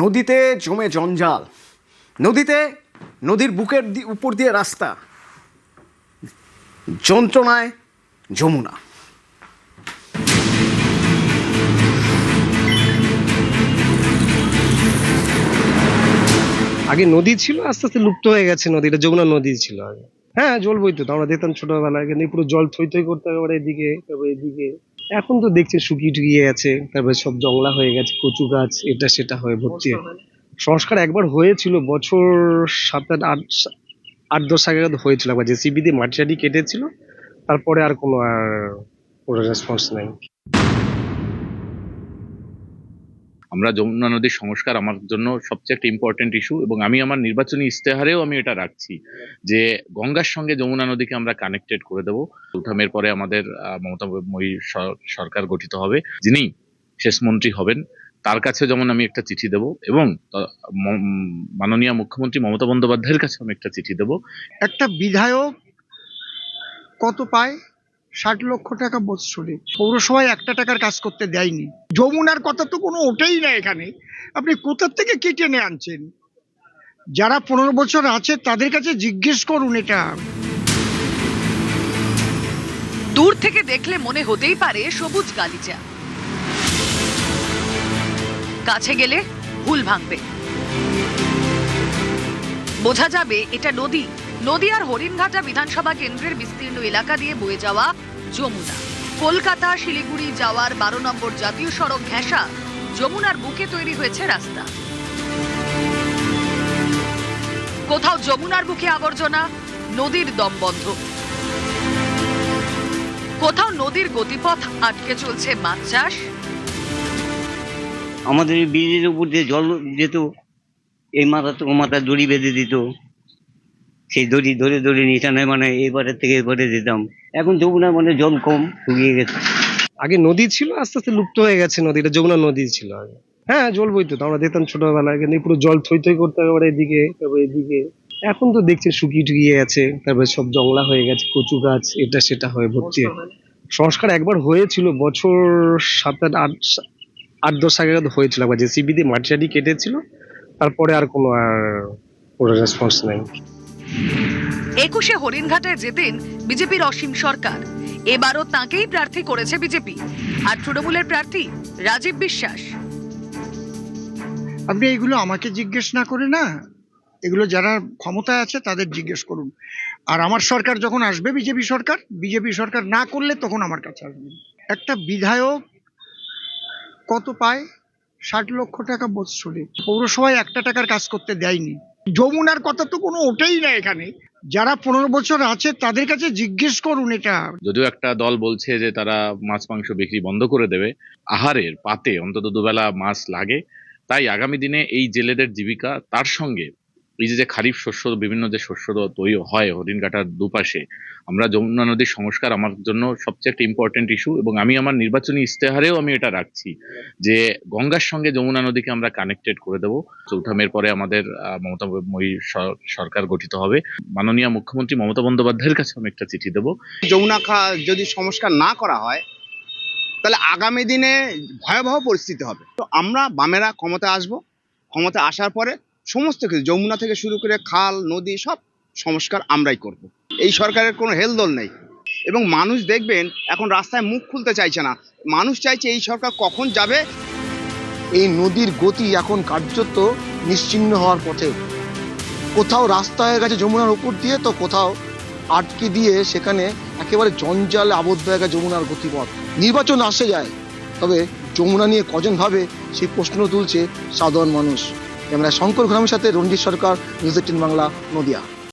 নদীতে জমে জঞ্জাল, নদীর বুকের উপর দিয়ে রাস্তা, যন্ত্রণায় যমুনা। আগে নদী ছিল, আস্তে আস্তে লুপ্ত হয়ে গেছে নদীটা। যমুনা নদী ছিল আগে। হ্যাঁ, জল বইতো তো, আমরা দেখতাম ছোটবেলায়, কিন্তু পুরো জল থই থই করতে হবে এদিকে, তারপরে এদিকে। এখন তো দেখছি শুকিয়ে টুকিয়ে গেছে, তারপরে সব জংলা হয়ে গেছে, কচু গাছ এটা সেটা হয়ে ভর্তি। সংস্কার একবার হয়েছিল বছর 7-8-10 আগে হয়েছিল, একবার জেসিবি দিয়ে মাটি টাটি কেটেছিল, তারপরে আর কোনো রেসপন্স নেই। আমরা যমুনা নদীর সংস্কার আমার জন্য সবচেয়ে একটা ইম্পর্টেন্ট ইস্যু, এবং আমি আমার নির্বাচনী ইশতেহারেও আমি এটা রাখছি যে গঙ্গার সঙ্গে যমুনা নদীকে আমরা কানেক্টেড করে দেবো। উঠামের পরে আমাদের মমতাময়ী সরকার গঠিত হবে, যিনি শেষ মন্ত্রী হবেন তার কাছে যেমন আমি একটা চিঠি দেব, এবং মাননীয় মুখ্যমন্ত্রী মমতা বন্দ্যোপাধ্যায়ের কাছে আমি একটা চিঠি দেব। একটা বিধায়ক কত পায়? 60 লক্ষ টাকা বৎসরে। পৌরসভায় 1 টাকার কাজ করতে দেয়নি। যমুনার কথা তো কোনো ওঠেই না এখানে। আপনি কোথা থেকে কে টেনে আনছেন? যারা 15 বছর আছে তাদের কাছে জিজ্ঞেস করুন। এটা দূর থেকে দেখলে মনে হতেই পারে সবুজ গালিচা, কাছে গেলে ভুল ভাঙবে, বোঝা যাবে এটা নদী আর হরিণঘাটা বিধানসভা কেন্দ্রের বিস্তীর্ণ এলাকা দিয়ে বয়ে যাওয়া যমুনা। কলকাতা শিলিগুড়ি যাওয়ার 12 নম্বর জাতীয় সড়ক ঘেঁষা যমুনার বুকে তৈরি হয়েছে রাস্তা। কোথাও যমুনার বুকে আবর্জনা, নদীর দম বন্ধ, কোথাও নদীর গতিপথ আটকে চলছে মাছ চাষ। আমাদের ব্রিজের উপর দিয়ে জল যেত, এই মাথা তো মাথা দড়ি বেঁধে দিত, সেই দড়ি ধরে ধরে নিচানে মানে এবারে থেকে এবারে যেতাম। এখন যমুনা মানে জল কম, শুকিয়ে গেছে। আগে নদী ছিল, আস্তে আস্তে লুপ্ত হয়ে গেছে নদীটা। যমুনা নদী ছিল আগে। হ্যাঁ, জল বইতো তো, আমরা দেখতাম ছোটবেলায়, কিন্তু পুরো জল থই থই করতে হবে এদিকে, তারপরে এদিকে। এখন তো দেখছি শুকিয়ে টুকিয়ে গেছে, তারপরে সব জংলা হয়ে গেছে, কচু গাছ এটা সেটা হয়ে ভর্তি। সংস্কার একবার হয়েছিল বছর 7-8-10 আগে হয়েছিল, একবার জেসিবি দিয়ে মাটি টাটি কেটেছিল, তারপরে আর কোনো রেসপন্স নেই। 21-এ হরিণঘাটায় যেতেন বিজেপির অসীম সরকার, এবারও তাঁকেই প্রার্থী করেছে বিজেপি, আর তৃণমূলের প্রার্থী রাজীব বিশ্বাস। আপনি এগুলো আমাকে জিজ্ঞেস না করে না, এগুলো যারা ক্ষমতায় আছে তাদের জিজ্ঞেস করুন। আর আমার সরকার যখন আসবে, বিজেপি সরকার না করলে তখন আমার কাছে আসবে। একটা বিধায়ক কত পায়? 60 লক্ষ টাকা বৎসরে। পৌরসভায় 1 টাকার কাজ করতে দেয়নি। যমুনার কথা তো কোনো ওঠেই না এখানে। যারা 15 বছর আছে তাদের কাছে জিজ্ঞেস করুন। এটা যদিও একটা দল বলছে যে তারা মাছ মাংস বিক্রি বন্ধ করে দেবে, আহারের পাতে অন্তত দুবেলা মাছ লাগে, তাই আগামী দিনে এই জেলেদের জীবিকা, তার সঙ্গে এই যে খারিফ শস্য, বিভিন্ন যে শস্য তৈরি হয় হরিণঘাটার দুপাশে, আমরা যমুনা নদীর সংস্কার আমার জন্য সবচেয়ে একটা ইম্পর্টেন্ট ইস্যু, এবং আমি আমার নির্বাচনী ইশতেহারেও আমি এটা রাখছি যে গঙ্গার সঙ্গে যমুনা নদীকে আমরা কানেক্টেড করে দেবো। উঠামের পরে আমাদের মমতাময়ী সরকার গঠিত হবে, মাননীয় মুখ্যমন্ত্রী মমতা বন্দ্যোপাধ্যায়ের কাছে আমি একটা চিঠি দেবো। যমুনা যদি সংস্কার না করা হয় তাহলে আগামী দিনে ভয়াবহ পরিস্থিতি হবে। তো আমরা বামেরা ক্ষমতা আসবো, ক্ষমতা আসার পরে সমস্ত কিছু যমুনা থেকে শুরু করে খাল নদী সব সংস্কার আমরাই করব। এই সরকারের কোনো হেলদোল নেই, এবং মানুষ দেখবেন এখন রাস্তায় মুখ খুলতে চাইছে না। মানুষ চাইছে এই সরকার কখন যাবে। এই নদীর গতি এখন কার্যত নিশ্চিহ্ন হওয়ার পথে। কোথাও রাস্তা হয়ে গেছে যমুনার উপর দিয়ে, তো কোথাও আটকে দিয়ে সেখানে একেবারে জঞ্জালে আবদ্ধ হয়ে গেছে যমুনার গতিপথ। নির্বাচন আসে যায়, তবে যমুনা নিয়ে কজন ভাবে সেই প্রশ্ন তুলছে সাধারণ মানুষ। ক্যামেরায় শঙ্কর ঘরামের সাথে রঞ্জিত সরকার, নিউজ 18 বাংলা, নদিয়া।